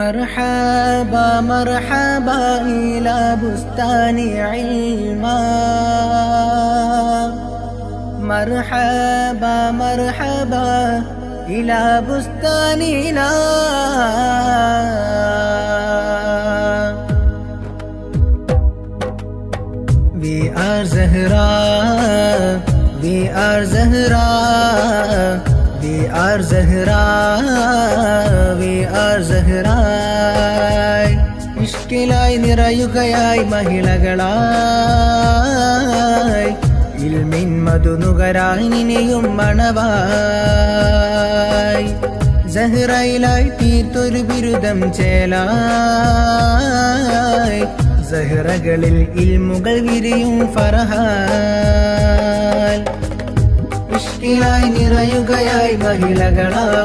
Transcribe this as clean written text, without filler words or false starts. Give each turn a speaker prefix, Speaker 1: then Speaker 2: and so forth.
Speaker 1: مرحبا مرحبا إلى بستان علما مرحبا مرحبا إلى بستاننا We are Zahra, we are Zahra, we are Zahra, we are Zahra. ഇഷ്കിലായി നിറയുകയായി മഹിളകളായി ഇൽമിൻ മധുനുകരായി ഇനിയും മണവായി സഹ്റയിലായി തീർത്തൊരു ബിരുദം ചേലായി സഹ്റകളിൽ ഇൽമുകൾ വിരിയും ഫർഹാൽ ഇഷ്കിലായി നിറയുകയായി മഹിളകളായി